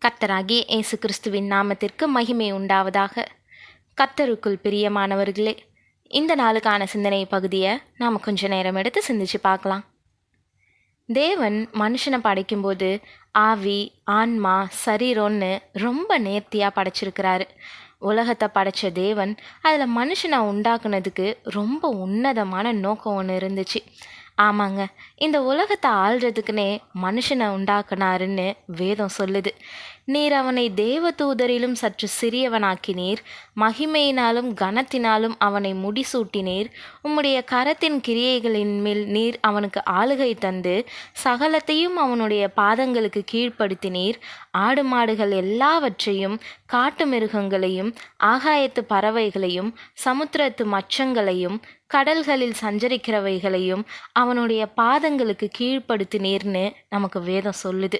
கர்த்தராகிய இயேசு கிறிஸ்துவின் நாமத்திற்கு மகிமை உண்டாவதாக. கர்த்தருக்குள் பிரியமானவர்களே, இந்த நாளுக்கான சிந்தனை பகுதியை நாம் கொஞ்ச நேரம் எடுத்து சிந்திச்சு பார்க்கலாம். தேவன் மனுஷனை படைக்கும்போது ஆவி, ஆன்மா, சரீரம்னு ரொம்ப நேர்த்தியாக படைச்சிருக்கிறாரு. உலகத்தை படைச்ச தேவன் அதில் மனுஷனை உண்டாக்குனதுக்கு ரொம்ப உன்னதமான நோக்கம் ஒன்று இருந்துச்சு. ஆமாங்க, இந்த உலகத்தை ஆள்றதுக்குன்னே மனுஷனை உண்டாக்குனாருன்னு வேதம் சொல்லுது. நீர் அவனை தேவ தூதரிலும் சற்று சிறியவனாக்கினீர், மகிமையினாலும் கனத்தினாலும் அவனை முடிசூட்டினீர். உம்முடைய கரத்தின் கிரியைகளின் மேல் நீர் அவனுக்கு ஆளுகை தந்து சகலத்தையும் அவனுடைய பாதங்களுக்கு கீழ்ப்படுத்தினீர். ஆடு மாடுகள் எல்லாவற்றையும், காட்டு மிருகங்களையும், ஆகாயத்து பறவைகளையும், சமுத்திரத்து மச்சங்களையும், கடல்களில் சஞ்சரிக்கிறவைகளையும் அவனுடைய பாதங்களுக்கு கீழ்ப்படுத்தினீர்னு நமக்கு வேதம் சொல்லுது.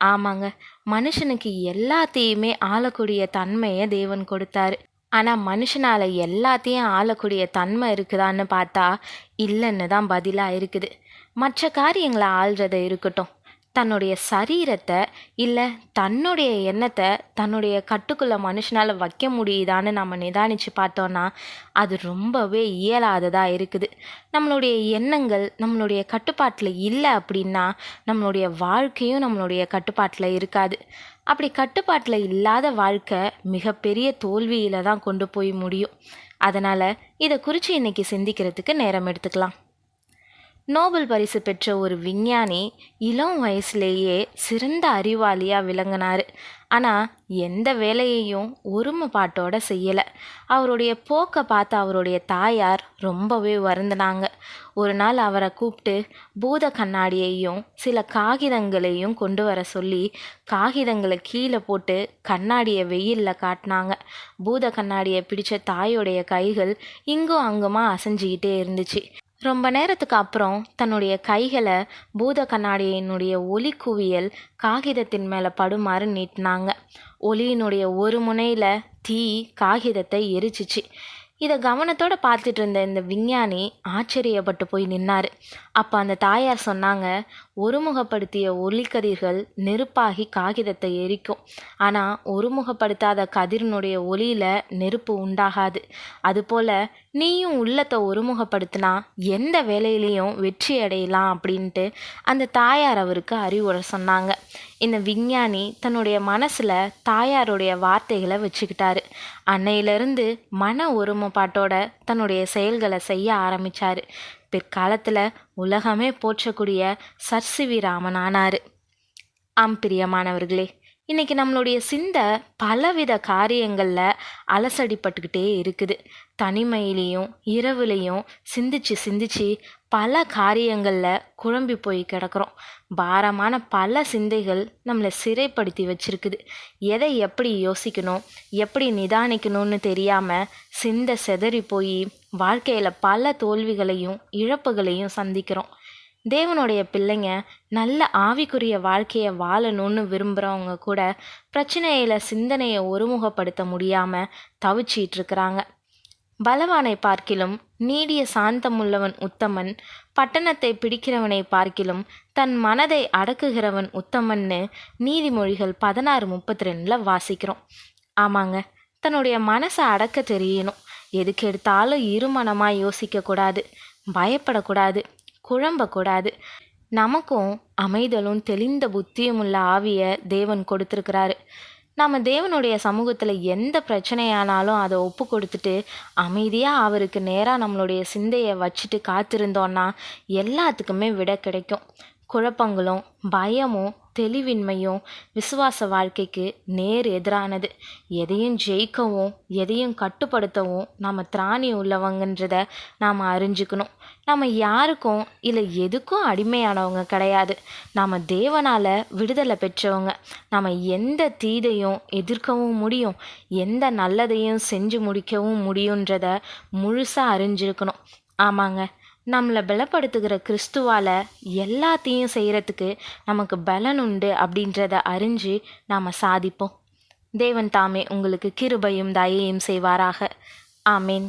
ஆமாங்க, மனுஷனுக்கு எல்லாத்தையுமே ஆளக்கூடிய தன்மையை தேவன் கொடுத்தாரு. ஆனால் மனுஷனால் எல்லாத்தையும் ஆளக்கூடிய தன்மை இருக்குதான்னு பார்த்தா இல்லைன்னு தான் பதிலாக இருக்குது. மற்ற காரியங்களை ஆள்றதை இருக்கட்டும், தன்னுடைய சரீரத்தை இல்லை தன்னுடைய எண்ணத்தை தன்னுடைய கட்டுக்குள்ளே மனுஷனால் வைக்க முடியுதான்னு நம்ம நிதானித்து பார்த்தோன்னா அது ரொம்பவே இயலாததாக இருக்குது. நம்மளுடைய எண்ணங்கள் நம்மளுடைய கட்டுப்பாட்டில் இல்லை அப்படின்னா நம்மளுடைய வாழ்க்கையும் நம்மளுடைய கட்டுப்பாட்டில் இருக்காது. அப்படி கட்டுப்பாட்டில் இல்லாத வாழ்க்கை மிகப்பெரிய தோல்வியில் தான் கொண்டு போய் முடியும். அதனால் இதை குறித்து இன்றைக்கி சிந்திக்கிறதுக்கு நேரம் எடுத்துக்கலாம். நோபல் பரிசு பெற்ற ஒரு விஞ்ஞானி இளம் வயசுலேயே சிறந்த அறிவாளியாக விளங்கினார். ஆனால் எந்த வேலையையும் ஒருமைப்பாட்டோட செய்யலை. அவருடைய போக்கை பார்த்து அவருடைய தாயார் ரொம்பவே வருந்தினாங்க. ஒரு நாள் அவரை கூப்பிட்டு பூத கண்ணாடியையும் சில காகிதங்களையும் கொண்டு வர சொல்லி காகிதங்களை கீழே போட்டு கண்ணாடியை வெயிலில் காட்டினாங்க. பூத கண்ணாடியை பிடிச்ச தாயோடைய கைகள் இங்கும் அங்குமா அசைஞ்சிக்கிட்டே இருந்துச்சு. ரொம்ப நேரத்துக்கு அப்புறம் தன்னுடைய கைகளை பூத கண்ணாடியினுடைய ஒளி குவியல் காகிதத்தின் மேலே படுமாறு நீட்டினாங்க. ஒளியினுடைய ஒரு முனையில் தீ காகிதத்தை எரிச்சிச்சு. இதை கவனத்தோடு பார்த்துட்டு இருந்த இந்த விஞ்ஞானி ஆச்சரியப்பட்டு போய் நின்னார். அப்போ அந்த தாயார் சொன்னாங்க, ஒருமுகப்படுத்திய ஒளிக்கதிர்கள் நெருப்பாகி காகிதத்தை எரிக்கும், ஆனால் ஒருமுகப்படுத்தாத கதிரினுடைய ஒளியில் நெருப்பு உண்டாகாது. அதுபோல் நீயும் உள்ளத்தை ஒருமுகப்படுத்தினா எந்த வேலையிலையும் வெற்றி அடையலாம் அப்படின்ட்டு அந்த தாயார் அவருக்கு அறிவுரை சொன்னாங்க. இந்த விஞ்ஞானி தன்னுடைய மனசில் தாயாருடைய வார்த்தைகளை வச்சுக்கிட்டாரு. அன்னையிலிருந்து மன ஒருமைப்பாட்டோட தன்னுடைய செயல்களை செய்ய ஆரம்பித்தார். பிற்காலத்தில் உலகமே போற்றக்கூடிய சர் ராமன் ஆனார். ஆம் பிரியமானவர்களே, இன்றைக்கி நம்மளுடைய சிந்தை பலவித காரியங்களில் அலசடிப்பட்டுக்கிட்டே இருக்குது. தனிமையிலையும் இரவுலையும் சிந்திச்சு பல காரியங்களில் குழம்பி போய் கிடக்கிறோம். பாரமான பல சிந்தைகள் நம்மளை சிறைப்படுத்தி வச்சிருக்குது. எதை எப்படி யோசிக்கணும், எப்படி நிதானிக்கணும்னு தெரியாமல் சிந்தை செதறி போய் வாழ்க்கையில் பல தோல்விகளையும் இழப்புகளையும் சந்திக்கிறோம். தேவனுடைய பிள்ளைங்க நல்ல ஆவிக்குரிய வாழ்க்கையை வாழணும்னு விரும்புகிறவங்க கூட பிரச்சனையில் சிந்தனையை ஒருமுகப்படுத்த முடியாமல் தவிச்சிட்டு இருக்கிறாங்க. பலவானை பார்க்கிலும் நீடிய சாந்தமுள்ளவன் உத்தமன், பட்டணத்தை பிடிக்கிறவனை பார்க்கிலும் தன் மனதை அடக்குகிறவன் உத்தமன்னு நீதிமொழிகள் 16:32 வாசிக்கிறோம். ஆமாங்க, தன்னுடைய மனசை அடக்க தெரியணும். எதுக்கு எடுத்தாலும் இருமனமாக யோசிக்கக்கூடாது, பயப்படக்கூடாது, குழம்பக்கூடாது. நமக்கும் அமைதலும் தெளிந்த புத்தியும் உள்ள ஆவியை தேவன் கொடுத்துருக்கிறாரு. நம்ம தேவனுடைய சமூகத்தில் எந்த பிரச்சனையானாலும் அதை ஒப்பு கொடுத்துட்டு அமைதியாக அவருக்கு நேராக நம்மளுடைய சிந்தையை வச்சுட்டு காத்திருந்தோன்னா எல்லாத்துக்குமே விட கிடைக்கும். குழப்பங்களும் பயமும் தெளிவின்மையும் விசுவாச வாழ்க்கைக்கு நேர் எதிரானது. எதையும் ஜெயிக்கவும் எதையும் கட்டுப்படுத்தவும் நாம் திராணி உள்ளவங்கன்றதை நாம் அறிஞ்சுக்கணும். நம்ம யாருக்கும் இல்லை எதுக்கும் அடிமையானவங்க கிடையாது. நாம் தேவனால் விடுதலை பெற்றவங்க. நம்ம எந்த தீதையும் எதிர்க்கவும் முடியும், எந்த நல்லதையும் செஞ்சு முடிக்கவும் முடியுன்றதை முழுசாக அறிஞ்சிருக்கணும். ஆமாங்க, நம்மளை பலப்படுத்துகிற கிறிஸ்துவால் எல்லாத்தையும் செய்கிறதுக்கு நமக்கு பலன் உண்டு அப்படின்றத அறிஞ்சு நாம் சாதிப்போம். தேவன் தாமே உங்களுக்கு கிருபையும் தயையும் செய்வாராக. ஆமேன்.